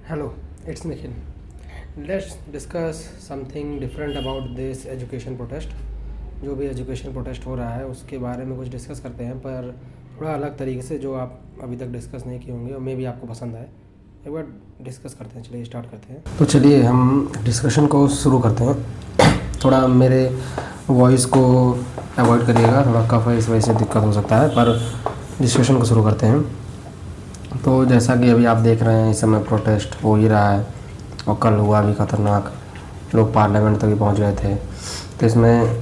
Hello, it's Nikhil. Let's discuss something different about this education protest. जो भी education protest हो रहा है उसके बारे में कुछ डिस्कस करते हैं, पर थोड़ा अलग तरीके से, जो आप अभी तक डिस्कस नहीं किए होंगे और मे भी आपको पसंद आए। एक बार डिस्कस करते हैं, चलिए स्टार्ट करते हैं। तो चलिए हम डिस्कशन को शुरू करते हैं। थोड़ा मेरे वॉइस को अवॉइड करिएगा, थोड़ा कफ है, इस वजह से दिक्कत हो सकता है, पर डिस्कशन को शुरू करते हैं। तो जैसा कि अभी आप देख रहे हैं, इस समय प्रोटेस्ट हो ही रहा है और कल हुआ भी ख़तरनाक। लोग पार्लियामेंट तक भी पहुंच गए थे। तो इसमें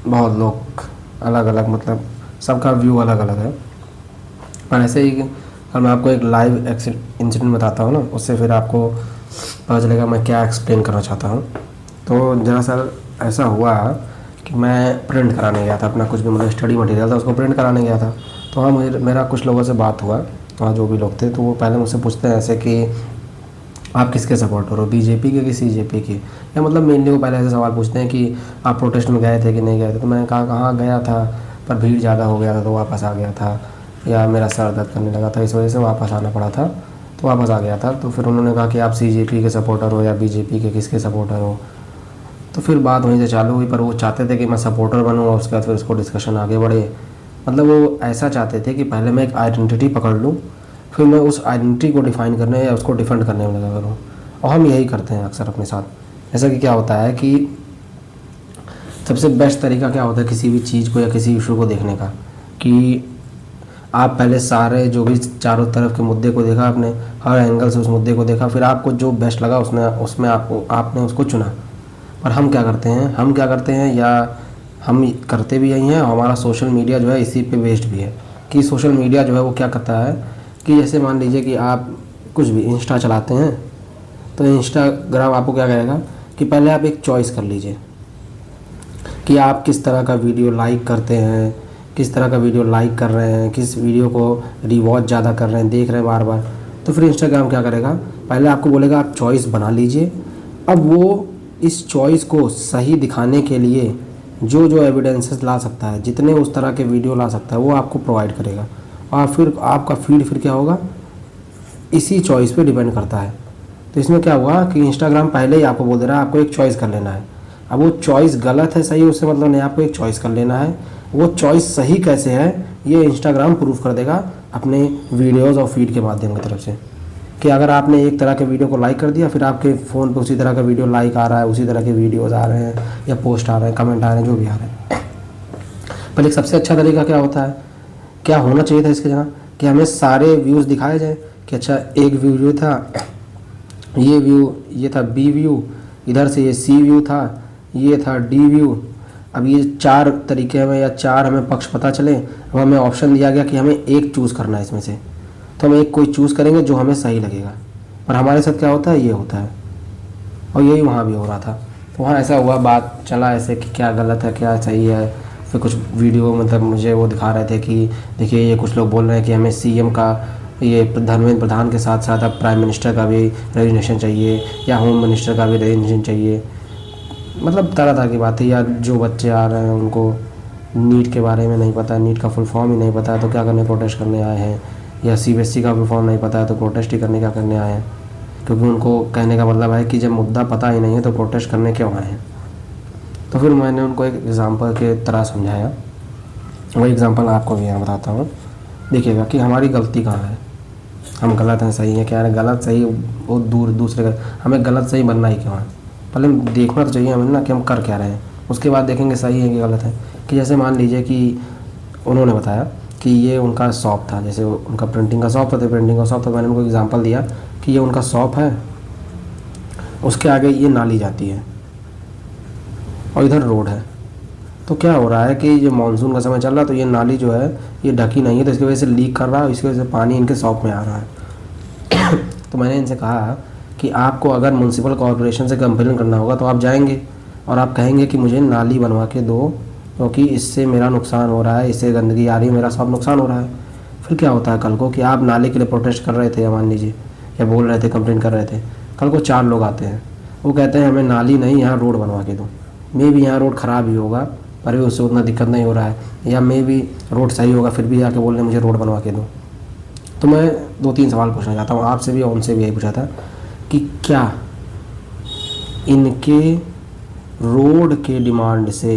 बहुत लोग अलग अलग, मतलब सबका व्यू अलग अलग है। पर ऐसे ही कल मैं आपको एक लाइव इंसिडेंट बताता हूँ ना, उससे फिर आपको पता चलेगा मैं क्या एक्सप्लेन करना चाहता हूँ। तो दरअसल ऐसा हुआ कि मैं प्रिंट कराने गया था अपना, कुछ भी मतलब स्टडी मटेरियल था, उसको प्रिंट कराने गया था। तो हाँ, मेरा कुछ लोगों से बात हुआ, वहाँ जो भी लोग थे, तो वो पहले मुझसे पूछते हैं ऐसे कि आप किसके सपोर्टर हो, बीजेपी के कि सीजेपी के, या मतलब मेनली वो पहले ऐसे सवाल पूछते हैं कि आप प्रोटेस्ट में गए थे कि नहीं गए थे। तो मैंने कहा कहाँ गया था, पर भीड़ ज़्यादा हो गया था तो वापस आ गया था, या मेरा सर दर्द करने लगा था इस वजह से वापस आना पड़ा था, तो वापस आ गया था। तो फिर उन्होंने कहा कि आप सीजेपी के सपोर्टर हो या बीजेपी के, किसके सपोर्टर हो। तो फिर बात वहीं से चालू हुई, पर वो चाहते थे कि मैं सपोर्टर बनूँ और उसके बाद फिर उसको डिस्कशन आगे बढ़े। मतलब वो ऐसा चाहते थे कि पहले मैं एक आइडेंटिटी पकड़ लूँ, फिर मैं उस आइडेंटिटी को डिफ़ाइन करने या उसको डिफेंड करने में लगा करूँ। और हम यही करते हैं अक्सर अपने साथ। जैसा कि क्या होता है कि सबसे बेस्ट तरीका क्या होता है किसी भी चीज़ को या किसी इशू को देखने का, कि आप पहले सारे जो भी चारों तरफ के मुद्दे को देखा, आपने हर एंगल से उस मुद्दे को देखा, फिर आपको जो बेस्ट लगा उसमें आपने उसको चुना। पर हम क्या करते हैं या हम करते भी यही हैं, और हमारा सोशल मीडिया जो है इसी पे बेस्ड भी है। कि सोशल मीडिया जो है वो क्या करता है कि जैसे मान लीजिए कि आप कुछ भी इंस्टा चलाते हैं, तो इंस्टाग्राम आपको क्या करेगा कि पहले आप एक चॉइस कर लीजिए कि आप किस तरह का वीडियो लाइक करते हैं, किस तरह का वीडियो लाइक कर रहे हैं, किस वीडियो को रिवॉच ज़्यादा कर रहे हैं, देख रहे हैं बार बार। तो फिर इंस्टाग्राम क्या करेगा, पहले आपको बोलेगा आप चॉइस बना लीजिए। अब वो इस चॉइस को सही दिखाने के लिए जो जो एविडेंसेस ला सकता है, जितने उस तरह के वीडियो ला सकता है, वो आपको प्रोवाइड करेगा। और फिर आपका फीड फिर क्या होगा, इसी चॉइस पे डिपेंड करता है। तो इसमें क्या हुआ कि इंस्टाग्राम पहले ही आपको बोल दे रहा है आपको एक चॉइस कर लेना है। अब वो चॉइस गलत है सही है उससे मतलब नहीं, आपको एक चॉइस कर लेना है। वो चॉइस सही कैसे है ये इंस्टाग्राम प्रूफ कर देगा अपने वीडियोज़ और फीड के माध्यम की तरफ से, कि अगर आपने एक तरह के वीडियो को लाइक कर दिया, फिर आपके फ़ोन पे उसी तरह का वीडियो लाइक आ रहा है, उसी तरह के वीडियोज़ आ रहे हैं, या पोस्ट आ रहे हैं, कमेंट आ रहे हैं, जो भी आ रहे हैं। पर एक सबसे अच्छा तरीका क्या होता है, क्या होना चाहिए था इसके जगह, कि हमें सारे व्यूज़ दिखाए जाए कि अच्छा एक व्यू था, ये था बी व्यू, इधर से ये सी व्यू था, ये था डी व्यू। अब ये 4 तरीके हमें या 4 हमें पक्ष पता चले। अब हमें ऑप्शन दिया गया कि हमें एक चूज़ करना है इसमें से, तो हम एक कोई चूज़ करेंगे जो हमें सही लगेगा। पर हमारे साथ क्या होता है, ये होता है, और यही वहाँ भी हो रहा था। तो वहाँ ऐसा हुआ, बात चला ऐसे कि क्या गलत है क्या सही है। फिर कुछ वीडियो मतलब मुझे वो दिखा रहे थे कि देखिए ये कुछ लोग बोल रहे हैं कि हमें सीएम का, ये धर्मेंद्र प्रधान के साथ साथ अब प्राइम मिनिस्टर का भी रेजिग्नेशन चाहिए, या होम मिनिस्टर का भी रेजिग्नेशन चाहिए। मतलब तरह तरह की बातें। या जो बच्चे आ रहे हैं उनको नीट के बारे में नहीं पता, नीट का फुल फॉर्म ही नहीं पता है तो क्या करने प्रोटेस्ट करने आए हैं, या सीबीएसई का फुल फॉर्म नहीं पता है तो प्रोटेस्ट ही करने क्या करने आए हैं। क्योंकि उनको कहने का मतलब है कि जब मुद्दा पता ही नहीं है तो प्रोटेस्ट करने क्यों आए हैं। तो फिर मैंने उनको एक एग्ज़ाम्पल के तरह समझाया, वही एग्ज़ाम्पल आपको भी यहाँ बताता हूँ। देखिएगा कि हमारी गलती कहाँ है, हम गलत हैं सही है क्या है। गलत सही बहुत दूर दूसरे का, हमें गलत सही बनना ही क्यों है, पहले देखना तो चाहिए हमें ना कि हम कर क्या रहे हैं, उसके बाद देखेंगे सही है कि गलत है। कि जैसे मान लीजिए कि उन्होंने बताया कि ये उनका शॉप था, जैसे उनका प्रिंटिंग का शॉप था, तो प्रिंटिंग का शॉप था, मैंने उनको एग्जांपल दिया कि ये उनका शॉप है, उसके आगे ये नाली जाती है और इधर रोड है। तो क्या हो रहा है कि ये मानसून का समय चल रहा है, तो ये नाली जो है ये ढकी नहीं है, तो इसकी वजह से लीक कर रहा है, इसकी वजह से पानी इनके शॉप में आ रहा है। तो मैंने इनसे कहा कि आपको अगर म्यूनसिपल कॉर्पोरेशन से कंप्लेन करना होगा तो आप जाएंगे और आप कहेंगे कि मुझे नाली बनवा के दो, क्योंकि इससे मेरा नुकसान हो रहा है, इससे गंदगी आ रही है, मेरा सब नुकसान हो रहा है। फिर क्या होता है कल को कि आप नाले के लिए प्रोटेस्ट कर रहे थे, या मान लीजिए या बोल रहे थे, कंप्लेन कर रहे थे, कल को 4 लोग आते हैं, वो कहते हैं हमें नाली नहीं यहाँ रोड बनवा के दो। मे भी यहाँ रोड ख़राब ही होगा पर भी उससे उतना दिक्कत नहीं हो रहा है, या मे भी रोड सही होगा फिर भी जाके बोल रहे मुझे रोड बनवा के दो। तो मैं 2-3 सवाल पूछना चाहता हूँ आपसे भी और उनसे भी यही पूछा था कि क्या इनके रोड के डिमांड से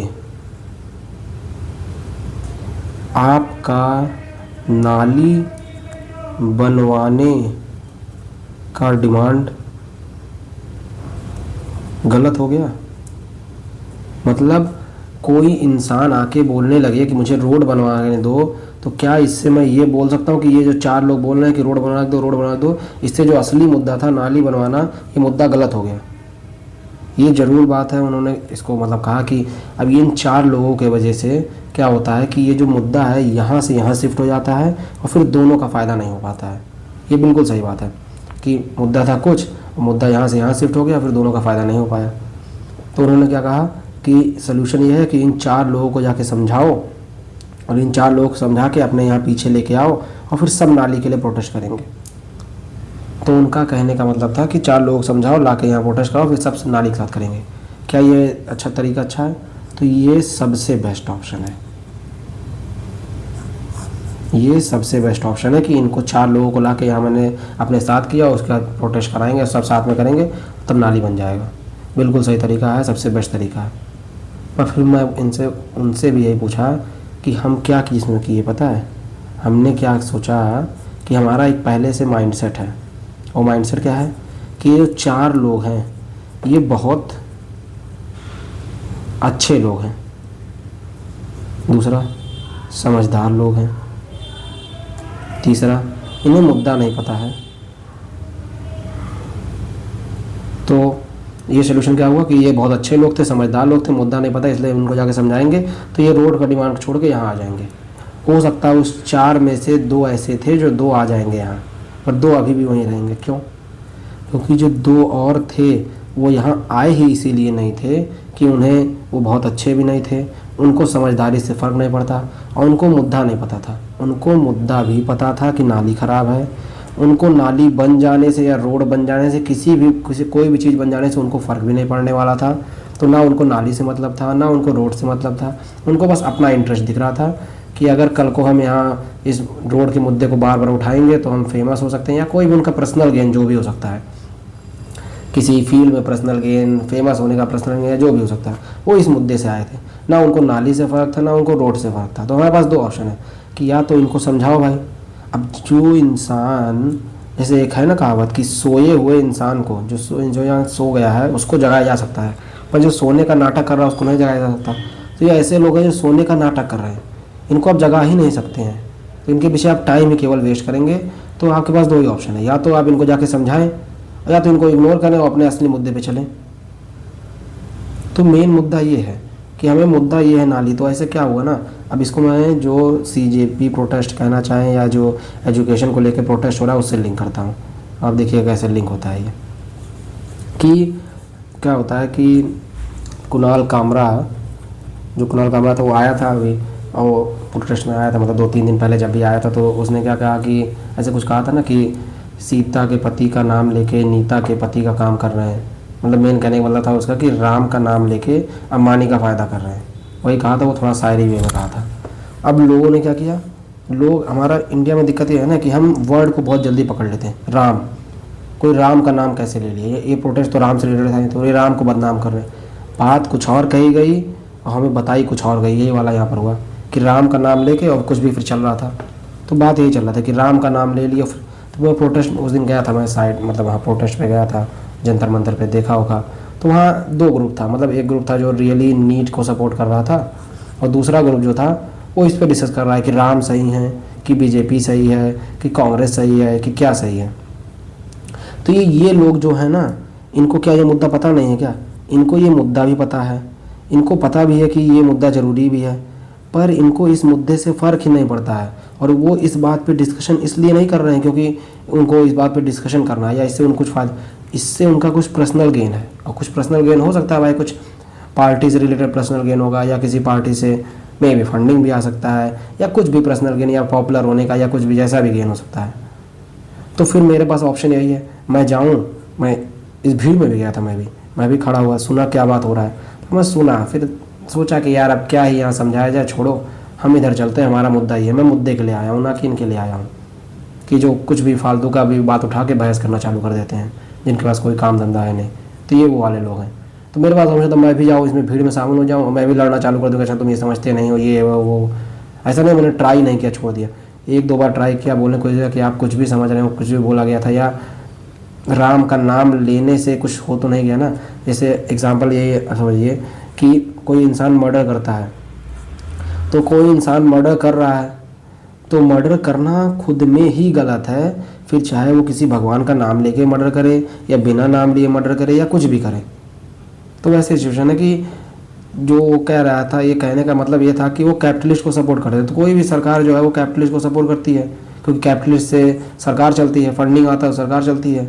आपका नाली बनवाने का डिमांड गलत हो गया। मतलब कोई इंसान आके बोलने लगे कि मुझे रोड बनवाने दो, तो क्या इससे मैं ये बोल सकता हूँ कि ये जो 4 लोग बोल रहे हैं कि रोड बनवा दो, रोड बनवा दो, इससे जो असली मुद्दा था नाली बनवाना, ये मुद्दा गलत हो गया। ये ज़रूर बात है, उन्होंने इसको मतलब कहा कि अब इन 4 लोगों के वजह से क्या होता है कि ये जो मुद्दा है यहाँ से यहाँ शिफ्ट हो जाता है और फिर दोनों का फ़ायदा नहीं हो पाता है। ये बिल्कुल सही बात है कि मुद्दा था कुछ, मुद्दा यहाँ से यहाँ शिफ्ट हो गया, फिर दोनों का फ़ायदा नहीं हो पाया। तो उन्होंने क्या कहा कि सलूशन ये है कि इन 4 लोगों को जाके समझाओ और इन 4 लोगों को समझा के अपने यहाँ पीछे लेके आओ और फिर सब नाली के लिए प्रोटेस्ट करेंगे। तो उनका कहने का मतलब था कि 4 लोग समझाओ, ला के यहाँ प्रोटेस्ट कराओ, फिर सब नाली के साथ करेंगे। क्या ये अच्छा तरीका अच्छा है? तो ये सबसे बेस्ट ऑप्शन है। ये सबसे बेस्ट ऑप्शन है कि इनको 4 लोगों को ला के यहाँ मैंने अपने साथ किया, उसके बाद प्रोटेस्ट कराएंगे, सब साथ में करेंगे, तब नाली बन जाएगा। बिल्कुल सही तरीका है, सबसे बेस्ट तरीका है। पर फिर मैं उनसे भी यही पूछा कि हम क्या चीज़ में किए पता है? हमने क्या सोचा कि हमारा एक पहले से माइंडसेट है। और माइंडसेट क्या है कि ये 4 लोग हैं, ये बहुत अच्छे लोग हैं। दूसरा, समझदार लोग हैं। तीसरा, इन्हें मुद्दा नहीं पता है। तो ये सोल्यूशन क्या हुआ कि ये बहुत अच्छे लोग थे, समझदार लोग थे, मुद्दा नहीं पता, इसलिए उनको जाके समझाएंगे तो ये रोड का डिमांड छोड़ के यहाँ आ जाएंगे। हो सकता है उस 4 में से 2 ऐसे थे जो 2 आ जाएंगे यहाँ, पर 2 अभी भी वहीं रहेंगे। क्यों? क्योंकि जो 2 और थे वो यहाँ आए ही इसीलिए नहीं थे कि उन्हें वो बहुत अच्छे भी नहीं थे, उनको समझदारी से फ़र्क नहीं पड़ता और उनको मुद्दा नहीं पता था। उनको मुद्दा भी पता था कि नाली ख़राब है, उनको नाली बन जाने से या रोड बन जाने से कोई भी चीज़ बन जाने से उनको फ़र्क भी नहीं पड़ने वाला था। तो ना उनको नाली से मतलब था, ना उनको रोड से मतलब था, उनको बस अपना इंटरेस्ट दिख रहा था कि अगर कल को हम यहाँ इस रोड के मुद्दे को बार बार उठाएंगे तो हम फेमस हो सकते हैं, या कोई भी उनका पर्सनल गेन जो भी हो सकता है, किसी फील्ड में पर्सनल गेन, फेमस होने का पर्सनल गेन, जो भी हो सकता है, वो इस मुद्दे से आए थे। ना उनको नाली से फ़र्क था, ना उनको रोड से फ़र्क था। तो हमारे पास 2 ऑप्शन है कि या तो इनको समझाओ भाई। अब जो इंसान, जैसे एक है ना कहावत कि सोए हुए इंसान को, जो यहाँ सो गया है उसको जगाया जा सकता है, पर जो सोने का नाटक कर रहा है उसको नहीं जगाया जा सकता। तो ये ऐसे लोग हैं जो सोने का नाटक कर रहे हैं, इनको आप जगा ही नहीं सकते हैं। तो इनके पीछे आप टाइम ही केवल वेस्ट करेंगे। तो आपके पास 2 ही ऑप्शन है, या तो आप इनको जाके समझाएं या तो इनको इग्नोर करें और अपने असली मुद्दे पे चलें। तो मेन मुद्दा ये है कि हमें मुद्दा ये है नाली। तो ऐसे क्या हुआ ना, अब इसको मैं जो CJP प्रोटेस्ट कहना चाहें या जो एजुकेशन को लेकर प्रोटेस्ट हो रहा है उससे लिंक करता हूँ। आप देखिए कैसे लिंक होता है ये, कि क्या होता है कि कुणाल कामरा था, वो आया था अभी और प्रोटेस्ट में आया था, मतलब 2-3 दिन पहले जब भी आया था, तो उसने क्या कहा कि ऐसे कुछ कहा था ना कि सीता के पति का नाम लेके नीता के पति का काम कर रहे हैं। मतलब मेन कहने का मतलब था उसका कि राम का नाम लेके अंबानी का फ़ायदा कर रहे हैं, वही कहा था। वो थोड़ा शायरी वे में कहा था। अब लोगों ने क्या किया, लोग, हमारा इंडिया में दिक्कत ये है ना कि हम वर्ड को बहुत जल्दी पकड़ लेते हैं। राम, कोई राम का नाम कैसे ले लिया, ये प्रोटेस्ट तो राम से रिलेटेड था, तो ये राम को बदनाम कर रहे हैं। बात कुछ और कही गई और हमें बताई कुछ और गई। यही वाला यहाँ पर हुआ कि राम का नाम लेके और कुछ भी फिर चल रहा था। तो बात यही चल रहा था कि राम का नाम ले लिया। तो वो प्रोटेस्ट उस दिन गया था मैं साइड, मतलब वहाँ प्रोटेस्ट पे गया था, जंतर मंतर पे देखा होगा। तो वहाँ 2 ग्रुप था, मतलब एक ग्रुप था जो रियली नीट को सपोर्ट कर रहा था और दूसरा ग्रुप जो था वो इस पर डिस्कस कर रहा है कि राम सही है कि BJP सही है कि कांग्रेस सही है कि क्या सही है। तो ये लोग जो है ना, इनको क्या ये मुद्दा पता नहीं है क्या? इनको ये मुद्दा भी पता है, इनको पता भी है कि ये मुद्दा ज़रूरी भी है, पर इनको इस मुद्दे से फ़र्क ही नहीं पड़ता है। और वो इस बात पे डिस्कशन इसलिए नहीं कर रहे हैं क्योंकि उनको इस बात पे डिस्कशन करना है या इससे उनको कुछ फ़ायदा, इससे उनका कुछ पर्सनल गेन है। और कुछ पर्सनल गेन हो सकता है भाई, कुछ पार्टी से रिलेटेड पर्सनल गेन होगा या किसी पार्टी से मे भी फंडिंग भी आ सकता है या कुछ भी पर्सनल गेन या पॉपुलर होने का या कुछ भी, जैसा भी गेन हो सकता है। तो फिर मेरे पास ऑप्शन यही है, मैं जाऊँ, मैं इस भीड़ में भी गया था, मैं भी खड़ा हुआ, सुना क्या बात हो रहा है। तो मैं सुना, फिर सोचा कि यार अब क्या ही यहाँ समझाया जाए, छोड़ो हम इधर चलते हैं, हमारा मुद्दा ही है। मैं मुद्दे के लिए आया हूँ, ना कि इनके लिए आया हूँ कि जो कुछ भी फालतू का भी बात उठा के बहस करना चालू कर देते हैं। जिनके पास कोई काम धंधा है नहीं, तो ये वो वाले लोग हैं। तो मेरे पास हमेशा तो मैं भी जाऊँ इसमें भीड़ में शामिल हो जाऊँ, मैं भी लड़ना चालू कर दूँगा, अच्छा तुम ये समझते नहीं हो, ये वो। ऐसा नहीं मैंने ट्राई नहीं किया, छोड़ दिया। एक दो बार ट्राई किया, बोलने को कि आप कुछ भी समझ रहे हो, कुछ भी बोला गया था, या राम का नाम लेने से कुछ हो तो नहीं गया ना। जैसे एग्जांपल ये समझिए कि कोई इंसान मर्डर करता है, तो कोई इंसान मर्डर कर रहा है, तो मर्डर करना खुद में ही गलत है, फिर चाहे वो किसी भगवान का नाम लेके मर्डर करे या बिना नाम लिए मर्डर करे या कुछ भी करे। तो वैसे सिचुएशन है कि जो वो कह रहा था, ये कहने का मतलब ये था कि वो कैपिटलिस्ट को सपोर्ट करते हैं। तो कोई भी सरकार जो है वो कैपिटलिस्ट को सपोर्ट करती है, क्योंकि कैपिटलिस्ट से सरकार चलती है, फंडिंग आता है तो सरकार चलती है।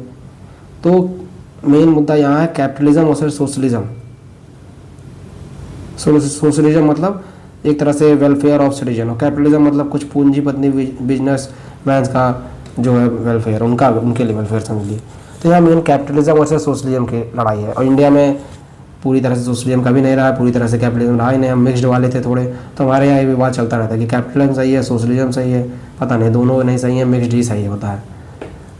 तो मेन मुद्दा यहाँ है कैपिटलिज्म और सोशलिज्म। सोशलिज्म मतलब एक तरह से वेलफेयर ऑफ सिटीजन, और कैपिटलिज्म मतलब कुछ पूंजीपति बिजनेस मैन का जो है वेलफेयर, उनके लिए वेलफेयर समझ लिए। तो यहाँ मेन कैपिटलिज्म और सोशलिज्म की लड़ाई है। और इंडिया में पूरी तरह से सोशलिज्म कभी नहीं रहा, पूरी तरह से कैपिटलिज्म रहा ही नहीं। हम मिक्सड वाले थे थोड़े, तो हमारे यहाँ ये विवाद चलता रहता है कि कैपिटलिज्म सही है, सोशलिज्म सही है, पता नहीं दोनों नहीं सही है, मिक्सड ही सही होता है।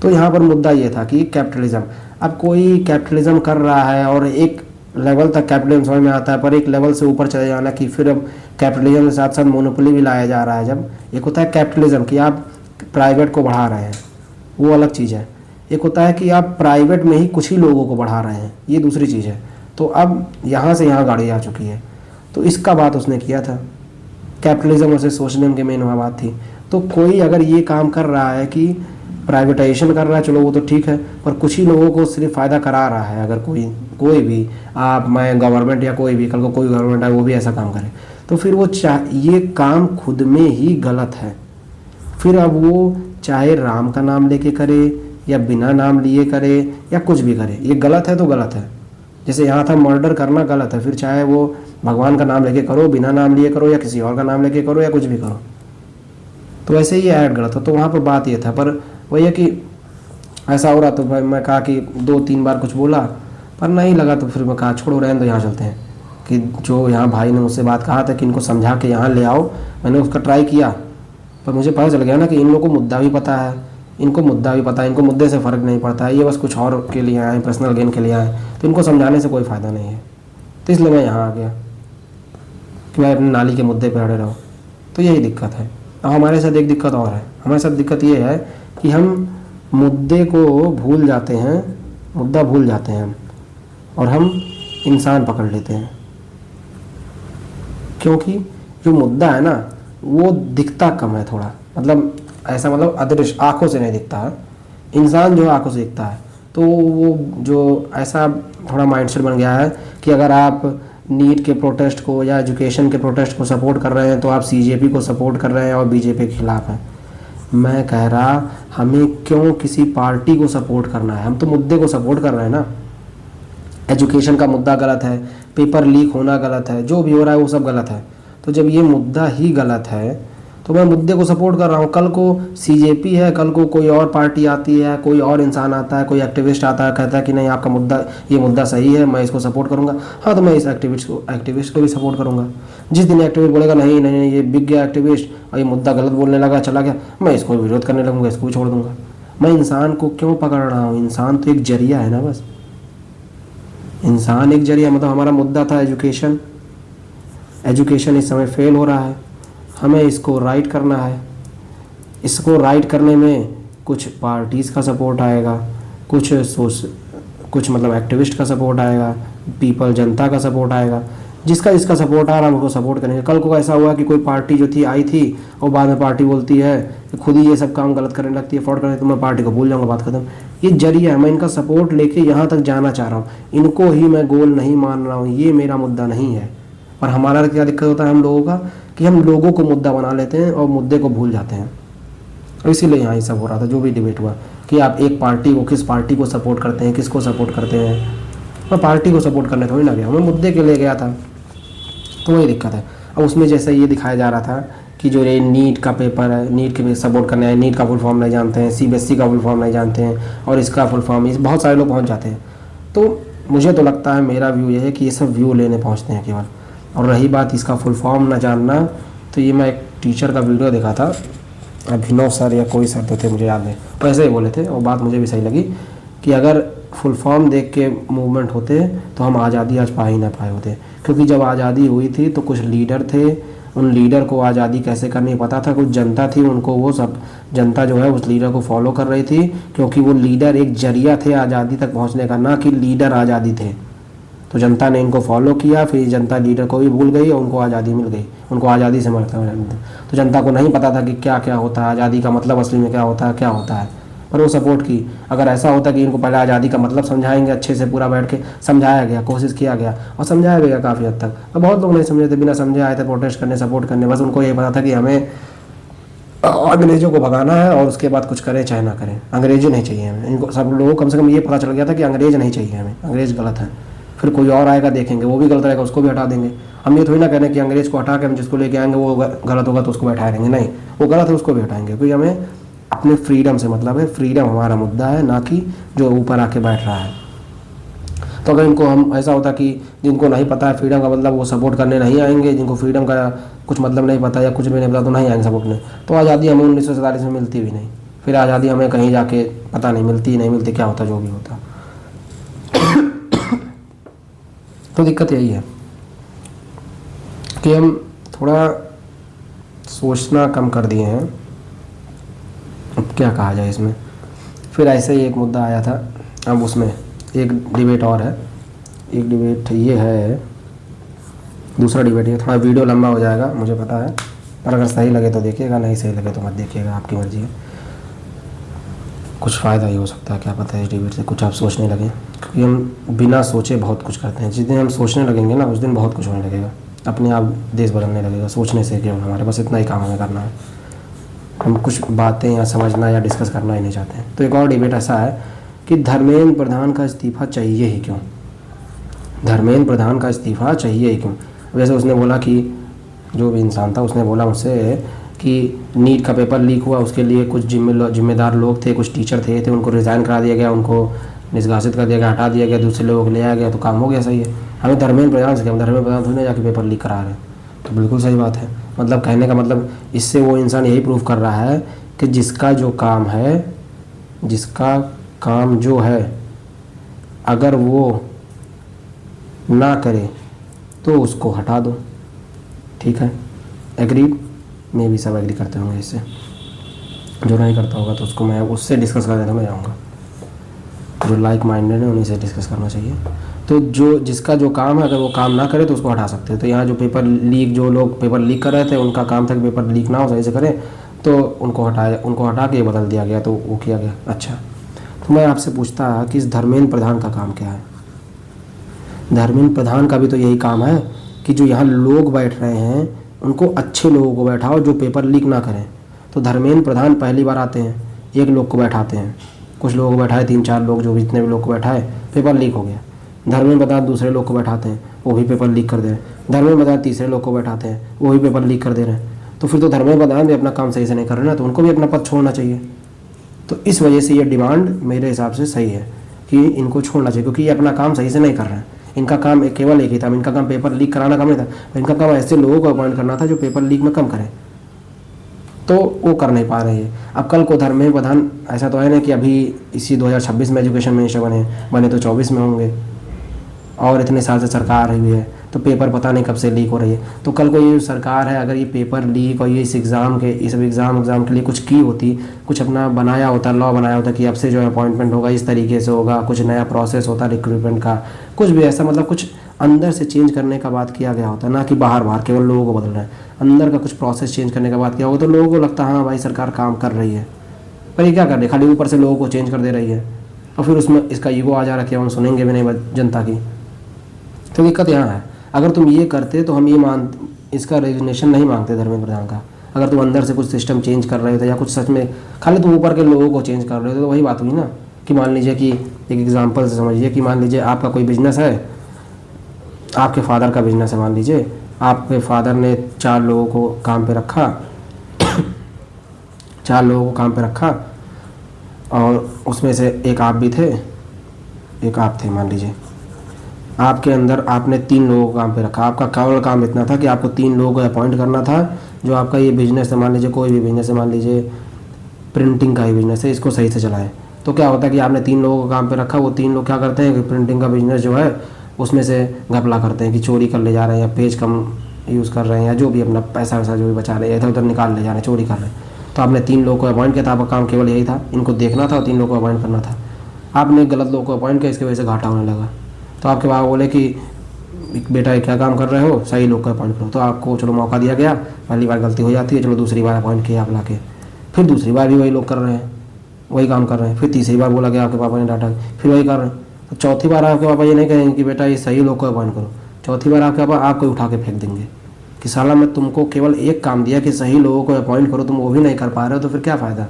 तो यहाँ पर मुद्दा ये था कि कैपिटलिज्म, अब कोई कैपिटलिज्म कर रहा है और एक लेवल तक कैपिटलिज्म समझ में आता है, पर एक लेवल से ऊपर चले जाना कि फिर अब कैपिटलिज्म के साथ साथ मोनोपोली भी लाया जा रहा है। जब एक होता है कैपिटलिज्म कि आप प्राइवेट को बढ़ा रहे हैं, वो अलग चीज़ है। एक होता है कि आप प्राइवेट में ही कुछ ही लोगों को बढ़ा रहे हैं, ये दूसरी चीज़ है। तो अब यहाँ से यहाँ गाड़ी आ चुकी है, तो इसका बात उसने किया था। कैपिटलिज्म और सोशलिज्म के मेन वहाँ बात थी। तो कोई अगर ये काम कर रहा है कि प्राइवेटाइजेशन कर रहा है, चलो वो तो ठीक है, पर कुछ ही लोगों को सिर्फ फ़ायदा करा रहा है। अगर कोई भी आप, मैं, गवर्नमेंट या कोई भी, कल को कोई गवर्नमेंट है वो भी ऐसा काम करे, तो फिर वो ये काम खुद में ही गलत है। फिर अब वो चाहे राम का नाम लेके करे या बिना नाम लिए करे या कुछ भी करे, ये गलत है तो गलत है। जैसे यहाँ था मर्डर करना गलत है, फिर चाहे वो भगवान का नाम लेके करो, बिना नाम लिए करो, या किसी और का नाम लेके करो, या कुछ भी करो, तो वैसे ही ऐड गलत हो। तो वहाँ पर बात ये था, पर वही है कि ऐसा हो रहा। तो भाई मैं कहा कि 2-3 बार कुछ बोला, पर नहीं लगा, तो फिर मैं कहा छोड़ो रहने दो, यहाँ चलते हैं। कि जो यहाँ भाई ने मुझसे बात कहा था कि इनको समझा के यहाँ ले आओ, मैंने उसका ट्राई किया, पर मुझे पता चल गया ना कि इन लोगों को मुद्दा भी पता है, इनको मुद्दे से फ़र्क नहीं पड़ता है, ये बस कुछ और के लिए आए, पर्सनल गेन के लिए आए, तो इनको समझाने से कोई फ़ायदा नहीं है। तो इसलिए मैं यहाँ आ गया कि भाई अपने नाली के मुद्दे पर अड़े रहो। तो यही दिक्कत है। अब हमारे साथ एक दिक्कत और है, हमारे साथ दिक्कत ये है कि हम मुद्दे को भूल जाते हैं, मुद्दा भूल जाते हैं हम, और हम इंसान पकड़ लेते हैं। क्योंकि जो मुद्दा है ना वो दिखता कम है थोड़ा, मतलब ऐसा, मतलब अदृश्य आँखों से नहीं दिखता है। इंसान जो आँखों से दिखता है, तो वो जो ऐसा थोड़ा माइंडसेट बन गया है कि अगर आप नीट के प्रोटेस्ट को या एजुकेशन के प्रोटेस्ट को सपोर्ट कर रहे हैं तो आप सीजेपी को सपोर्ट कर रहे हैं और बीजेपी के खिलाफ हैं। मैं कह रहा, हमें क्यों किसी पार्टी को सपोर्ट करना है, हम तो मुद्दे को सपोर्ट कर रहे हैं ना। एजुकेशन का मुद्दा गलत है, पेपर लीक होना गलत है, जो भी हो रहा है वो सब गलत है। तो जब ये मुद्दा ही गलत है तो मैं मुद्दे को सपोर्ट कर रहा हूँ। कल को सीजेपी है, कल को कोई और पार्टी आती है, कोई और इंसान आता है, कोई एक्टिविस्ट आता है, कहता है कि नहीं आपका मुद्दा, ये मुद्दा सही है, मैं इसको सपोर्ट करूँगा, हाँ तो मैं इस एक्टिविस्ट को भी सपोर्ट करूँगा। जिस दिन एक्टिविस्ट बोलेगा नहीं नहीं नहीं ये बिक गया एक्टिविस्ट और ये मुद्दा गलत बोलने लगा, चला गया, मैं इसको विरोध करने लगूँगा, इसको भी छोड़ दूँगा। मैं इंसान को क्यों पकड़ रहा हूँ? इंसान तो एक जरिया है ना, बस इंसान एक जरिया। मतलब हमारा मुद्दा था एजुकेशन, एजुकेशन इस समय फेल हो रहा है, हमें इसको राइट करना है। इसको राइट करने में कुछ पार्टीज़ का सपोर्ट आएगा, कुछ मतलब एक्टिविस्ट का सपोर्ट आएगा, पीपल जनता का सपोर्ट आएगा। जिसका सपोर्ट आ रहा है हम उसको सपोर्ट करेंगे। कल को ऐसा हुआ कि कोई पार्टी जो थी आई थी और बाद में पार्टी बोलती है कि खुद ही ये सब काम गलत करने लगती है, फ्रॉड करने, तो मैं पार्टी को भूल जाऊँगा, बात खत्म। ये जरिया है, मैं इनका सपोर्ट लेके यहाँ तक जाना चाह रहा हूँ, इनको ही मैं गोल नहीं मान रहा हूँ, ये मेरा मुद्दा नहीं है। पर हमारा क्या दिक्कत होता है हम लोगों का कि हम लोगों को मुद्दा बना लेते हैं और मुद्दे को भूल जाते हैं। और इसीलिए यहाँ ये सब हो रहा था, जो भी डिबेट हुआ कि आप एक पार्टी को, किस पार्टी को सपोर्ट करते हैं, किसको सपोर्ट करते हैं। मैं पार्टी को सपोर्ट करने थोड़ी ना गया, मैं मुद्दे के लिए गया था। तो वही दिक्कत है। अब उसमें जैसे ये दिखाया जा रहा था कि जो ये नीट का पेपर है, नीट के सपोर्ट करने हैं, नीट का फुल फॉर्म नहीं जानते हैं, सीबीएसई का फुल फॉर्म नहीं जानते हैं, और इसका फुल फॉर्म बहुत सारे लोग पहुँच जाते हैं। तो मुझे तो लगता है, मेरा व्यू ये है कि ये सब व्यू लेने पहुँचते हैं केवल। और रही बात इसका फुल फॉर्म ना जानना, तो ये मैं एक टीचर का वीडियो देखा था, अभिनव सर या कोई सर तो थे, मुझे याद नहीं, वैसे ही बोले थे और बात मुझे भी सही लगी कि अगर फुल फॉर्म देख के मूवमेंट होते तो हम आज़ादी आज पा ही ना पाए होते, क्योंकि जब आज़ादी हुई थी तो कुछ लीडर थे, उन लीडर को आज़ादी कैसे करनी पता था, कुछ जनता थी, उनको वो सब जनता जो है उस लीडर को फॉलो कर रही थी, क्योंकि वो लीडर एक जरिया थे आज़ादी तक पहुंचने का, ना कि लीडर आज़ादी थे। तो जनता ने इनको फॉलो किया, फिर जनता लीडर को भी भूल गई और उनको आज़ादी मिल गई, उनको आज़ादी से मतलब। तो जनता को नहीं पता था कि क्या क्या होता है, आज़ादी का मतलब असली में क्या होता है, पर वो सपोर्ट की। अगर ऐसा होता कि इनको पहले आज़ादी का मतलब समझाएंगे, अच्छे से पूरा बैठ के समझाया गया, कोशिश किया गया और समझाया भी गया काफ़ी हद तक, तो बहुत लोग नहीं समझे थे, बिना समझे आए थे प्रोटेस्ट करने, सपोर्ट करने। बस उनको ये पता था कि हमें अंग्रेज़ों को भगाना है और उसके बाद कुछ करें चाहे ना करें, अंग्रेजी नहीं चाहिए हमें। इनको सब लोगों को कम से कम ये पता चल गया था कि अंग्रेज़ नहीं चाहिए हमें, अंग्रेज़ गलत है। फिर कोई और आएगा देखेंगे, वो भी गलत रहेगा, उसको भी हटा देंगे। हम ये थोड़ी ना कह रहे हैं कि अंग्रेज़ को हटा के हम जिसको लेके आएंगे वो गलत होगा तो उसको बैठा रहेंगे, नहीं, वो गलत है उसको भी हटाएंगे, क्योंकि हमें अपने फ्रीडम से मतलब है, फ्रीडम हमारा मुद्दा है, ना कि जो ऊपर आके बैठ रहा है। तो अगर इनको हम ऐसा होता कि जिनको नहीं पता है फ्रीडम का मतलब वो सपोर्ट करने नहीं आएंगे, जिनको फ्रीडम का कुछ मतलब नहीं पता या कुछ भी नहीं पता तो नहीं आएंगे सपोर्ट नहीं, तो आज़ादी हमें 1947 में मिलती भी नहीं, फिर आज़ादी हमें कहीं जाके पता नहीं मिलती क्या होता जो भी होता। तो दिक्कत यही है कि हम थोड़ा सोचना कम कर दिए हैं, अब क्या कहा जाए इसमें। फिर ऐसे ही एक मुद्दा आया था, अब उसमें एक डिबेट और है, एक डिबेट ये है, दूसरा डिबेट ये, थोड़ा वीडियो लंबा हो जाएगा मुझे पता है, पर अगर सही लगे तो देखिएगा, नहीं सही लगे तो मत देखिएगा, आपकी मर्ज़ी है। कुछ फ़ायदा ही हो सकता है, क्या पता है इस डिबेट से कुछ आप सोचने लगें, क्योंकि हम बिना सोचे बहुत कुछ करते हैं। जिस दिन हम सोचने लगेंगे ना उस दिन बहुत कुछ होने लगेगा, अपने आप देश बदलने लगेगा। सोचने से क्यों, हमारे पास इतना ही काम हमें करना है, हम कुछ बातें या समझना या डिस्कस करना ही नहीं चाहते हैं। तो एक और डिबेट ऐसा है कि धर्मेंद्र प्रधान का इस्तीफ़ा चाहिए ही क्यों, धर्मेंद्र प्रधान का इस्तीफ़ा चाहिए ही क्यों। वैसे उसने बोला कि जो भी इंसान था उसने बोला मुझसे कि नीट का पेपर लीक हुआ, उसके लिए कुछ जिम्मेदार लोग थे, कुछ टीचर थे उनको रिज़ाइन करा दिया गया, उनको निष्कासित कर दिया गया, हटा दिया गया, दूसरे लोगों को ले आया गया, तो काम हो गया, सही है। हमें धर्मेंद्र प्रधान से क्या, धर्मेंद्र प्रधान थोड़ी ना जाके पेपर लीक करा रहे हैं, तो बिल्कुल सही बात है। मतलब कहने का मतलब इससे वो इंसान यही प्रूव कर रहा है कि जिसका जो काम है, जिसका काम जो है, अगर वो ना करे तो उसको हटा दो, ठीक है, एग्रीड। मैं भी सब एग्री करते होंगे इससे, जो नहीं करता होगा तो उसको मैं उससे डिस्कस कर देता, मैं जाऊँगा। जो लाइक माइंडेड है उन्हीं से डिस्कस करना चाहिए। तो जो जिसका जो काम है अगर वो काम ना करे तो उसको हटा सकते हैं। तो यहाँ जो पेपर लीक, जो लोग पेपर लीक कर रहे थे उनका काम था कि पेपर लीक ना हो, सही से करें, तो उनको हटा के बदल दिया गया, तो वो किया गया। अच्छा, तो मैं आपसे पूछता कि इस धर्मेंद्र प्रधान का काम क्या है। धर्मेंद्र प्रधान का भी तो यही काम है कि जो यहाँ लोग बैठ रहे हैं उनको अच्छे लोगों को बैठाओ जो पेपर लीक ना करें। तो धर्मेंद्र प्रधान पहली बार आते हैं, एक लोग को बैठाते हैं, कुछ लोगों को बैठाए, 3-4 लोग, जो जितने भी लोग को बैठाए, पेपर लीक हो गया। धर्मेंद्र प्रधान दूसरे लोग को बैठाते हैं, वो भी पेपर लीक कर दे रहे हैं। धर्मेंद्र प्रधान तीसरे लोग को बैठाते हैं, वो भी पेपर लीक कर दे रहे हैं। तो फिर तो धर्मेंद्र प्रधान भी अपना काम सही से नहीं कर रहे ना, तो उनको भी अपना पद छोड़ना चाहिए। तो इस वजह से ये डिमांड मेरे हिसाब से सही है कि इनको छोड़ना चाहिए, क्योंकि ये अपना काम सही से नहीं कर रहे हैं। इनका काम केवल एक ही था, इनका काम पेपर लीक कराना काम नहीं था, इनका काम ऐसे लोगों को अपॉइंट करना था जो पेपर लीक में कम करें, तो वो कर नहीं पा रहे हैं। अब कल को धर्मेंद्र प्रधान, ऐसा तो है ना कि अभी इसी 2026 में एजुकेशन मिनिस्टर बने तो 24 में होंगे, और इतने साल से सरकार हुई है, तो पेपर पता नहीं कब से लीक हो रही है। तो कल को ये सरकार है, अगर ये पेपर लीक और ये इस एग्ज़ाम के लिए कुछ की होती, कुछ अपना बनाया होता, लॉ बनाया होता कि अब से जो है अपॉइंटमेंट होगा इस तरीके से होगा, कुछ नया प्रोसेस होता रिक्रूटमेंट का, कुछ भी ऐसा, मतलब कुछ अंदर से चेंज करने का बात किया गया होता, ना कि बाहर केवल लोगों को बदल रहा है, अंदर का कुछ प्रोसेस चेंज करने का बात किया होगा, तो लोगों को लगता हाँ भाई सरकार काम कर रही है। पर ये क्या कर रही है, खाली ऊपर से लोगों को चेंज कर दे रही है, और फिर उसमें इसका ईगो आ जा रहा है, हम सुनेंगे भी नहीं जनता की। तो दिक्कत यहाँ है, अगर तुम ये करते तो हम ये इसका रेजिग्नेशन नहीं मांगते धर्मेंद्र प्रधान का। अगर तुम अंदर से कुछ सिस्टम चेंज कर रहे थे या कुछ सच में खाली तुम ऊपर के लोगों को चेंज कर रहे थे, तो वही बात हुई ना कि मान लीजिए कि एक एग्जांपल से समझिए कि मान लीजिए आपका कोई बिजनेस है, आपके फादर का बिजनेस है, मान लीजिए आपके फादर ने 4 लोगों को काम पे रखा 4 लोगों को काम पे रखा, और उसमें से एक आप भी थे, एक आप थे, मान लीजिए आपके अंदर आपने 3 लोगों को काम पे रखा। आपका केवल काम इतना था कि आपको 3 लोगों को अपॉइंट करना था, जो आपका ये बिजनेस है, मान लीजिए कोई भी बिजनेस है, मान लीजिए प्रिंटिंग का ही बिजनेस है, इसको सही से चलाएं। तो क्या होता है कि आपने 3 लोगों को काम पे रखा, वो 3 लोग क्या करते हैं कि प्रिंटिंग का बिजनेस जो है उसमें से घपला करते हैं कि चोरी कर ले जा रहे हैं या पेज कम यूज़ कर रहे हैं या जो भी अपना पैसा वैसा जो भी बचा रहे हैं इधर उधर निकाल ले जा रहे हैं, चोरी कर रहे हैं। तो आपने 3 लोगों को अपॉइंट किया था, आपका काम केवल यही था, इनको देखना था और 3 लोगों को अपॉइंट करना था। आपने गलत लोगों को अपॉइंट किया, इसकी वजह से घाटा होने लगा। तो आपके बाबा बोले कि बेटा ये क्या काम कर रहे हो, सही लोग को अपॉइंट करो। तो आपको चलो मौका दिया गया, पहली बार गलती हो जाती है, चलो दूसरी बार अपॉइंट किया आप ला के, फिर दूसरी बार भी वही लोग कर रहे हैं, वही काम कर रहे हैं, फिर तीसरी बार बोला गया आपके पापा ने डांटा, फिर वही कर रहे हैं। तो चौथी बार आपके पापा ये नहीं कहेंगे कि बेटा ये सही लोग को अपॉइंट करो, चौथी बार आपके पापा आपको उठा के फेंक देंगे कि साला मैं तुमको केवल एक काम दिया कि सही लोगों को अपॉइंट करो, तुम वो भी नहीं कर पा रहे हो, तो फिर क्या फ़ायदा।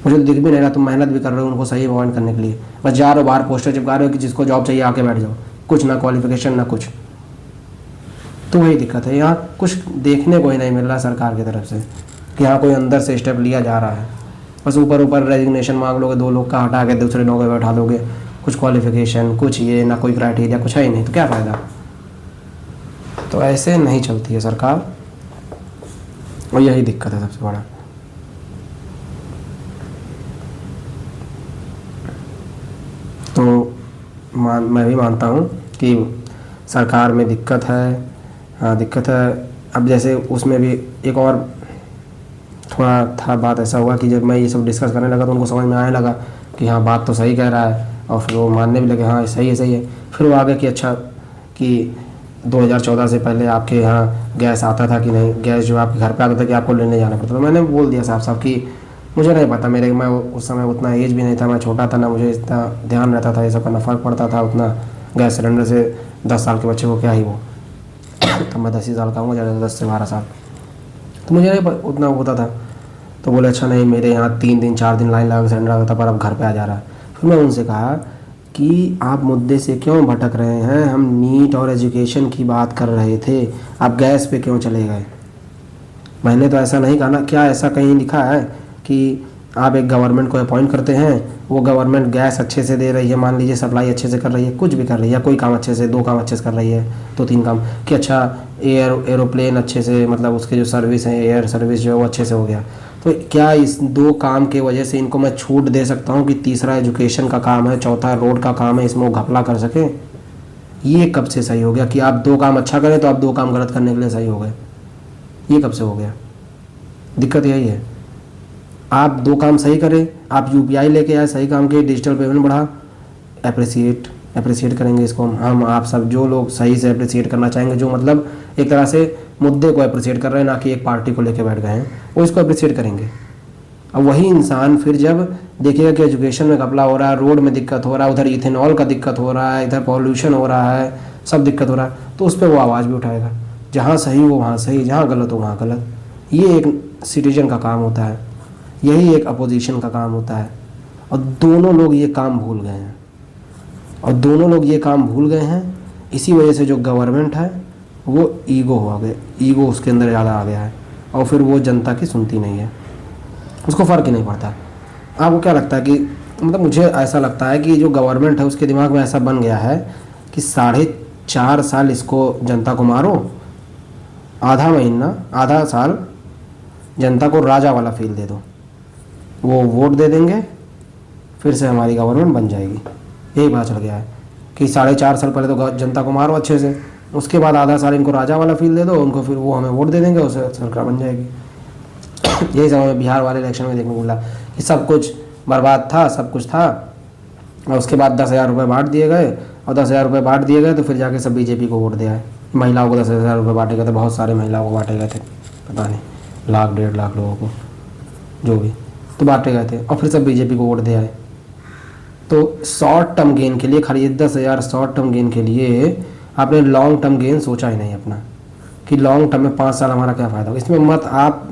मुझे तो दिख भी नहीं रहा तुम मेहनत भी कर रहे हो उनको सही अपॉइंट करने के लिए, बस जा रहे हो बाहर पोस्टर चिपका रहे हो कि जिसको जॉब चाहिए आके बैठ जाओ, कुछ ना क्वालिफिकेशन ना कुछ। तो वही दिक्कत है, यहाँ कुछ देखने को ही नहीं मिल रहा सरकार की तरफ से कि यहाँ कोई अंदर से स्टेप लिया जा रहा है। बस ऊपर ऊपर रेजिग्नेशन मांग लोगे, 2 लोग का हटा के दूसरे लोगों को बैठा दोगे, कुछ क्वालिफिकेशन कुछ ये ना कोई क्राइटेरिया कुछ है ही नहीं, तो क्या फ़ायदा। तो ऐसे नहीं चलती है सरकार, और यही दिक्कत है सबसे बड़ा। तो मैं भी मानता हूँ कि सरकार में दिक्कत है, हाँ दिक्कत है। अब जैसे उसमें भी एक और थोड़ा था, बात ऐसा हुआ कि जब मैं ये सब डिस्कस करने लगा तो उनको समझ में आने लगा कि हाँ बात तो सही कह रहा है, और फिर वो मानने भी लगे हाँ सही है सही है। फिर वो आगे कि अच्छा कि 2014 से पहले आपके यहाँ गैस आता था कि नहीं, गैस जो आपके घर पे आता था कि आपको लेने जाना पड़ता था। मैंने बोल दिया साफ साफ कि मुझे नहीं पता, मैं उस समय उतना एज भी नहीं था, मैं छोटा था ना, मुझे इतना ध्यान रहता था ये सब करना, फ़र्क पड़ता था उतना गैस सिलेंडर से। 10 साल के बच्चे को क्या ही वो तो मैं 10 ही साल का हूँ, ज़्यादा 10 से 12 साल, तो मुझे नहीं उतना होता था। तो बोले अच्छा नहीं, मेरे यहाँ 3 दिन 4 दिन लाइन लगा के सिलेंडर आता था, पर अब घर पे आ जा रहा है। फिर मैं उनसे कहा कि आप मुद्दे से क्यों भटक रहे हैं, हम नीट और एजुकेशन की बात कर रहे थे, आप गैस पे क्यों चले गए। मैंने तो ऐसा नहीं कहा ना, क्या ऐसा कहीं लिखा है कि आप एक गवर्नमेंट को अपॉइंट करते हैं, वो गवर्नमेंट गैस अच्छे से दे रही है, मान लीजिए सप्लाई अच्छे से कर रही है, कुछ भी कर रही है, कोई काम अच्छे से 2 काम अच्छे से कर रही है, 2-3 काम कि अच्छा एरोप्लेन अच्छे से, मतलब उसके जो सर्विस है एयर सर्विस जो है वो अच्छे से हो गया, तो क्या इस 2 काम के वजह से इनको मैं छूट दे सकता हूँ कि तीसरा एजुकेशन का काम है, चौथा रोड का काम है, इसमें वो घपला कर सकें। ये कब से सही हो गया कि आप 2 काम अच्छा करें तो आप 2 काम गलत करने के लिए सही हो गए, ये कब से हो गया। दिक्कत यही है, आप 2 काम सही करें, आप यूपीआई लेके आए सही काम के, डिजिटल पेमेंट बढ़ा, अप्रिसिएट करेंगे इसको हम आप सब जो लोग सही से अप्रिसिएट करना चाहेंगे, जो मतलब एक तरह से मुद्दे को अप्रिसिएट कर रहे हैं, ना कि एक पार्टी को लेके बैठ गए हैं, वो इसको अप्रिसिएट करेंगे। अब वही इंसान फिर जब देखेगा कि एजुकेशन में घपला हो रहा है, रोड में दिक्कत हो रहा है, उधर इथेनॉल का दिक्कत हो रहा है, इधर पॉल्यूशन हो रहा है, सब दिक्कत हो रहा है, तो उस पर वो आवाज़ भी उठाएगा। जहाँ सही हो वहाँ सही, जहाँ गलत हो वहाँ गलत। ये एक सिटीजन का काम होता है, यही एक अपोजिशन का काम होता है। और दोनों लोग ये काम भूल गए हैं, और दोनों लोग ये काम भूल गए हैं, इसी वजह से जो गवर्नमेंट है वो ईगो हो गए, ईगो उसके अंदर ज़्यादा आ गया है, और फिर वो जनता की सुनती नहीं है, उसको फ़र्क ही नहीं पड़ता। आपको क्या लगता है कि मतलब मुझे ऐसा लगता है कि जो गवर्नमेंट है उसके दिमाग में ऐसा बन गया है कि 4.5 साल इसको जनता को मारो, आधा महीना आधा साल जनता को राजा वाला फील दे दो, वो वोट दे देंगे, फिर से हमारी गवर्नमेंट बन जाएगी। यही पता चल गया है कि 4.5 साल पहले तो जनता को मारो अच्छे से, उसके बाद आधा साल इनको राजा वाला फील दे दो उनको, फिर वो हमें वोट दे देंगे, उससे सरकार बन जाएगी। यही सब हमें बिहार वाले इलेक्शन में देखने को मिला कि सब कुछ बर्बाद था, सब कुछ था, और उसके बाद 10,000 रुपये बांट दिए गए, और 10,000 रुपये बांट दिए गए तो फिर जाके सब बीजेपी को वोट दिया है। महिलाओं को 10,000 रुपये बांटे गए थे, बहुत सारे महिलाओं को बांटे गए थे, पता नहीं 1,00,000 1,50,000 लोगों को जो भी, तो बांटे गए थे, और फिर सब बीजेपी को वोट दिया है। तो शॉर्ट टर्म गेन के लिए खाली 10,000 शॉर्ट टर्म गेन के लिए आपने लॉन्ग टर्म गेन सोचा ही नहीं अपना, कि लॉन्ग टर्म में 5 साल हमारा क्या फ़ायदा होगा। इसमें मत आप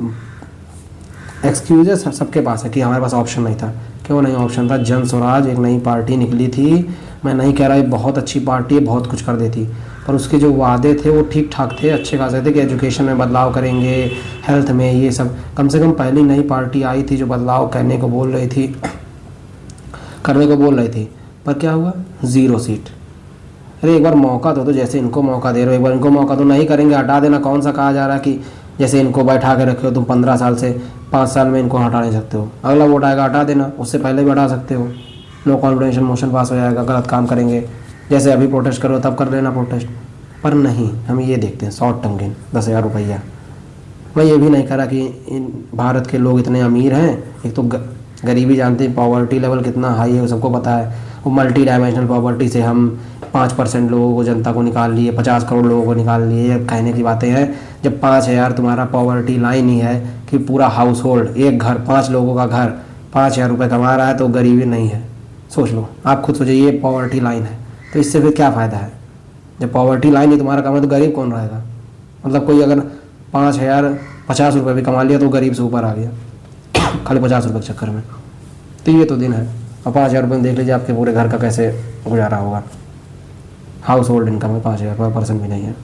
एक्सक्यूजेस सबके पास है कि हमारे पास ऑप्शन नहीं था, क्यों नहीं ऑप्शन था। जन स्वराज एक नई पार्टी निकली थी, मैं नहीं कह रहा ये बहुत अच्छी पार्टी है, बहुत कुछ कर देती, पर उसके जो वादे थे वो ठीक ठाक थे, अच्छे खासे थे कि एजुकेशन में बदलाव करेंगे, हेल्थ में, ये सब। कम से कम पहली नई पार्टी आई थी जो बदलाव करने को बोल रही थी, पर क्या हुआ, 0 सीट। अरे एक बार मौका दो, तो जैसे इनको मौका दे रहे हो, एक बार इनको मौका दो, नहीं करेंगे हटा देना। कौन सा कहा जा रहा है कि जैसे इनको बैठा के रखे हो तुम 15 साल से, 5 साल में इनको हटा नहीं सकते हो, अगला वोट आएगा हटा देना, उससे पहले भी हटा सकते हो, नो कॉन्फिडेंस मोशन पास हो जाएगा, गलत काम करेंगे, जैसे अभी प्रोटेस्ट करो तब कर लेना प्रोटेस्ट। पर नहीं, हम ये देखते हैं शॉर्ट टर्म गेन, 10,000 रुपया। मैं ये भी नहीं कह रहा कि भारत के लोग इतने अमीर हैं, एक तो गरीबी जानते हैं, पॉवर्टी लेवल कितना हाई है वो सबको पता है। वो मल्टी डायमेंशनल पॉवर्टी से हम 5% लोगों को, जनता को निकाल लिए, 50 करोड़ लोगों को निकाल लिए, ये कहने की बातें हैं। जब 5,000 तुम्हारा पॉवर्टी लाइन ही है कि पूरा हाउस होल्ड, एक घर, 5 लोगों का घर 5,000 रुपये कमा रहा है, तो गरीबी नहीं है। सोच लो, आप खुद सोचिए, ये पॉवर्टी लाइन है, तो इससे फिर क्या फ़ायदा है? जब पॉवर्टी लाइन ही तुम्हारा कमा, तो गरीब कौन रहेगा? मतलब कोई अगर 5,000 50 रुपये भी कमा लिया तो गरीब से ऊपर आ गया खाली 50 रुपये के चक्कर में। तो ये तो दिन है। और 5,000 रुपये में देख लीजिए आपके पूरे घर का कैसे गुजारा होगा। हाउस होल्ड इनकम है 5,000 पर पर्सन भी नहीं है,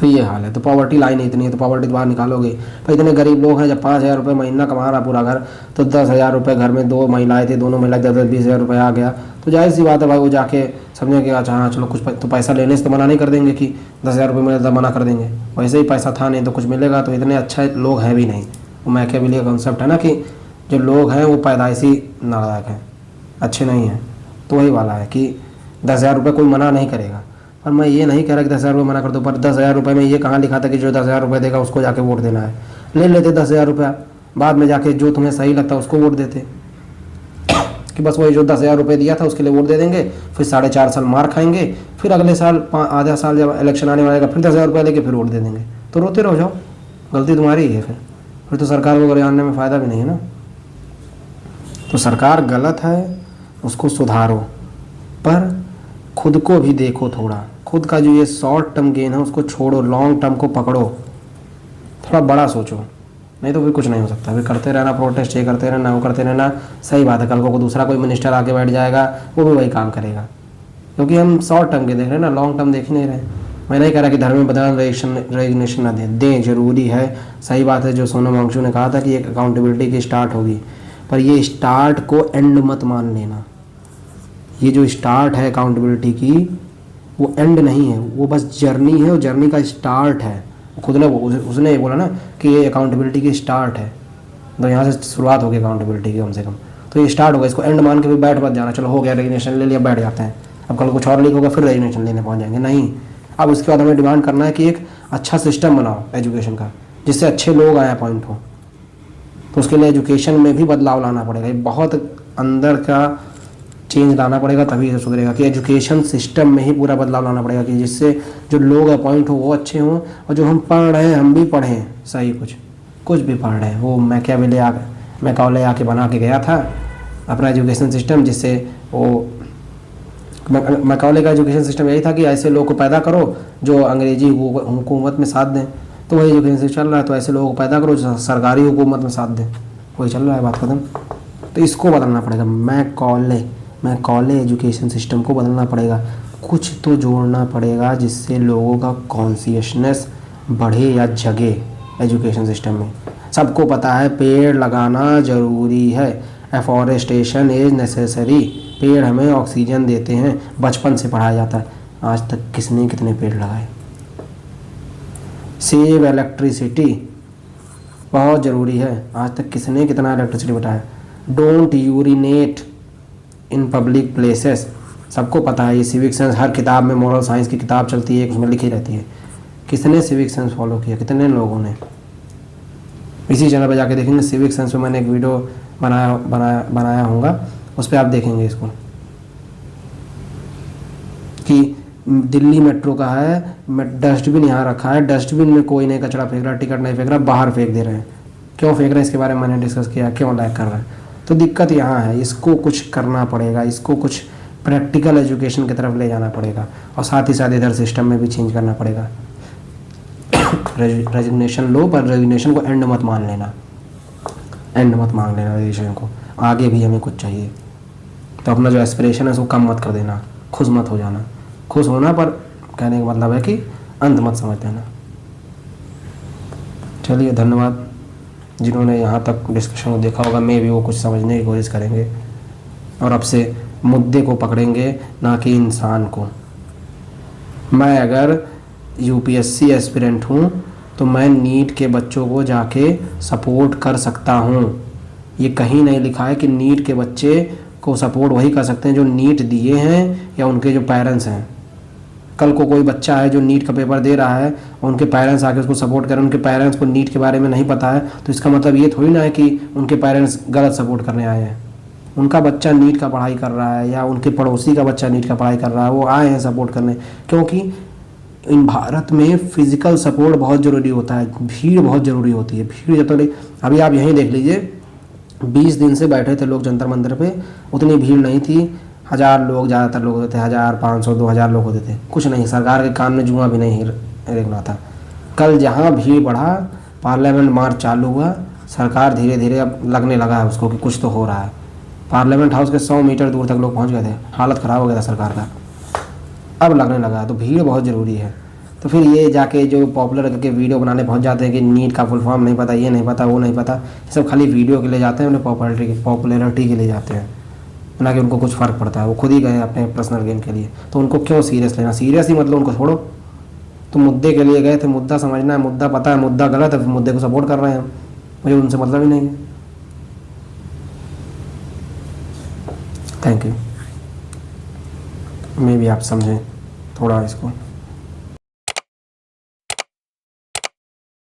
तो ये हाल है। तो पॉवर्टी लाइन इतनी है, तो पॉवर्टी तो बाहर निकालोगे। पर इतने गरीब लोग हैं, जब 5,000 रुपये महीना कमा रहा पूरा घर, तो 10,000 रुपये घर में 2 महिलाएं थी, दोनों महिलाएं 10-10 20,000 रुपये आ गया, तो जाहिर सी बात है भाई, वो जाके समझे कि अच्छा हाँ चलो कुछ तो पैसा लेने से तो मना नहीं कर देंगे कि 10,000 रुपये मिले तो मना कर देंगे। वैसे ही पैसा था नहीं तो कुछ मिलेगा, तो इतने अच्छे लोग हैं भी नहीं। वो मैकियावेली का कॉन्सेप्ट है ना कि जो लोग हैं वो पैदाइशी नालायक हैं, अच्छे नहीं हैं। तो वही वाला है कि 10,000 रुपये कोई मना नहीं करेगा। पर मैं ये नहीं कह रहा कि 10,000 रुपये मना कर दो, पर 10,000 रुपये में ये कहाँ लिखा था कि जो 10,000 रुपये देगा उसको जाके वोट देना है? ले लेते 10,000 रुपया, बाद में जाके जो तुम्हें सही लगता है उसको वोट देते, कि बस वही जो 10,000 रुपये दिया था उसके लिए वोट दे देंगे, फिर 4.5 साल मार खाएंगे, फिर अगले साल आधा साल जब इलेक्शन आने वाला फिर 10,000 रुपये लेके फिर वोट दे देंगे। तो रोते रहो जाओ, गलती तुम्हारी ही है। फिर तो सरकार को जानने में फ़ायदा भी नहीं है ना। तो सरकार गलत है, उसको सुधारो, पर खुद को भी देखो थोड़ा। खुद का जो ये शॉर्ट टर्म गेन है उसको छोड़ो, लॉन्ग टर्म को पकड़ो, थोड़ा बड़ा सोचो, नहीं तो फिर कुछ नहीं हो सकता। फिर करते रहना प्रोटेस्ट, ये करते रहना, वो करते रहना। सही बात है, कल को दूसरा कोई मिनिस्टर आके बैठ जाएगा, वो भी वही काम करेगा, क्योंकि हम शॉर्ट टर्म के देख रहे हैं ना, लॉन्ग टर्म देख नहीं रहे। मैं नहीं कह रहा कि धर्म में बदलाव रेजिग्नेशन ना दें, ज़रूरी है, सही बात है। जो सोनम वांगचुक ने कहा था कि एक अकाउंटेबिलिटी की स्टार्ट होगी, पर ये स्टार्ट को एंड मत मान लेना। ये जो स्टार्ट है अकाउंटेबिलिटी की, वो एंड नहीं है, वो बस जर्नी है, और जर्नी का स्टार्ट है। खुद ने उसने बोला ना कि ये अकाउंटेबिलिटी की स्टार्ट है, तो यहाँ से शुरुआत होगी अकाउंटेबिलिटी की कम से कम। तो ये स्टार्ट होगा, इसको एंड मान के भी बैठ मत जाना, चलो हो गया रेजिग्नेशन ले लिया बैठ जाते हैं, अब कल कुछ और लीक होगा फिर रेजिग्नेशन लेने पहुँच जाएंगे। नहीं, अब उसके बाद हमें डिमांड करना है कि एक अच्छा सिस्टम बनाओ एजुकेशन का, जिससे अच्छे लोग आए अपॉइंट हो। तो उसके लिए एजुकेशन में भी बदलाव लाना पड़ेगा, ये बहुत अंदर का चेंज लाना पड़ेगा, तभी से सुधरेगा। कि एजुकेशन सिस्टम में ही पूरा बदलाव लाना पड़ेगा, कि जिससे जो लोग अपॉइंट हो वो अच्छे हों, और जो हम पढ़ रहे हैं हम भी पढ़ें सही, कुछ भी पढ़ रहे हैं। वो मैकाले आके बना के गया था अपना एजुकेशन सिस्टम, जिससे वो मैकाले का एजुकेशन सिस्टम यही था कि ऐसे लोगों को पैदा करो जो अंग्रेजी हुकूमत में साथ दें। तो वही एजुकेशन सिस्टम चल रहा है, तो ऐसे लोगों को पैदा करो जो सरकारी हुकूमत में साथ दें, वही चल रहा है, बात खत्म। तो इसको बदलना पड़ेगा, मैकाले एजुकेशन सिस्टम को बदलना पड़ेगा, कुछ तो जोड़ना पड़ेगा जिससे लोगों का कॉन्शियसनेस बढ़े या जगे एजुकेशन सिस्टम में। सबको पता है पेड़ लगाना ज़रूरी है, एफॉरेस्टेशन इज़ नेसेसरी, पेड़ हमें ऑक्सीजन देते हैं, बचपन से पढ़ाया जाता है। आज तक किसने कितने पेड़ लगाए? सेव इलेक्ट्रिसिटी बहुत ज़रूरी है, आज तक किसने कितना इलेक्ट्रिसिटी बताया? Don't urinate in public places, सबको पता है। ये सिविक सेंस हर किताब में, मोरल साइंस की किताब चलती है, उसमें लिखी रहती है। किसने सिविक सेंस फॉलो किया? कितने लोगों ने? इसी चैनल पर जाके देखेंगे, सिविक सेंस में मैंने एक वीडियो बनाया होगा, उस पर आप देखेंगे इसको, कि दिल्ली मेट्रो का है, डस्टबिन यहाँ रखा है, डस्टबिन में कोई नहीं कचरा फेंक रहा, टिकट नहीं फेंक रहा, बाहर फेंक दे रहे हैं। क्यों फेंक रहे हैं इसके बारे में मैंने डिस्कस किया, क्यों लाइक कर रहे हैं। तो दिक्कत यहाँ है, इसको कुछ करना पड़ेगा, इसको कुछ प्रैक्टिकल एजुकेशन की तरफ ले जाना पड़ेगा, और साथ ही साथ इधर सिस्टम में भी चेंज करना पड़ेगा। रेजिग्नेशन लो, पर रेजिग्नेशन को एंड मत मान लेना, रेजिग्नेशन को। आगे भी हमें कुछ चाहिए, तो अपना जो एस्पिरेशन है उसको कम मत कर देना, खुश मत हो जाना। खुश होना, पर कहने का मतलब है कि अंत मत समझ देना। चलिए, धन्यवाद जिन्होंने यहाँ तक डिस्कशन को देखा होगा। मैं भी वो कुछ समझने की कोशिश करेंगे, और अब से मुद्दे को पकड़ेंगे, ना कि इंसान को। मैं अगर यूपीएससी एस्पिरेंट हूँ तो मैं नीट के बच्चों को जाके सपोर्ट कर सकता हूँ। ये कहीं नहीं लिखा है कि नीट के बच्चे को सपोर्ट वही कर सकते हैं जो नीट दिए हैं या उनके जो पेरेंट्स हैं। कल को कोई बच्चा है जो नीट का पेपर दे रहा है और उनके पेरेंट्स आके उसको सपोर्ट करें, उनके पेरेंट्स को नीट के बारे में नहीं पता है, तो इसका मतलब ये थोड़ी ना है कि उनके पेरेंट्स गलत सपोर्ट करने आए हैं। उनका बच्चा नीट का पढ़ाई कर रहा है या उनके पड़ोसी का बच्चा नीट का पढ़ाई कर रहा है, वो आए हैं सपोर्ट करने। क्योंकि इन भारत में फिजिकल सपोर्ट बहुत ज़रूरी होता है, भीड़ बहुत ज़रूरी होती है। भीड़ जब तक अभी आप यहीं देख लीजिए, 20 दिन से बैठे थे लोग जंतर मंतर पे, उतनी भीड़ नहीं थी। 1000 लोग, ज़्यादातर लोग होते थे, 1000, 500, 2000 लोग होते थे। कुछ नहीं, सरकार के कान में जुआ भी नहीं रेंगना था। कल जहाँ भीड़ बढ़ा, पार्लियामेंट मार्च चालू हुआ, सरकार धीरे धीरे अब लगने लगा है उसको कि कुछ तो हो रहा है। पार्लियामेंट हाउस के 100 मीटर दूर तक लोग पहुँच गए थे, हालत ख़राब हो गया था सरकार का। अब लगने लगा है, तो भीड़ बहुत ज़रूरी है। तो फिर ये जाके जो पॉपुलर करके वीडियो बनाने पहुंच जाते हैं कि नीट का फुल फॉर्म नहीं पता, ये नहीं पता, वो नहीं पता, ये सब खाली वीडियो के लिए जाते हैं, उन्हें पॉपुलैरिटी के लिए जाते हैं, ना कि उनको कुछ फ़र्क पड़ता है। वो खुद ही गए अपने पर्सनल गेम के लिए, तो उनको क्यों सीरियस लेना? सीरियस ही मतलब उनको छोड़ो। तो मुद्दे के लिए गए थे, मुद्दा समझना है, मुद्दा पता है मुद्दा गलत है, मुद्दे को सपोर्ट कर रहे हैं हम, मुझे उनसे मतलब ही नहीं है। Thank you. मे भी आप समझें थोड़ा इसको।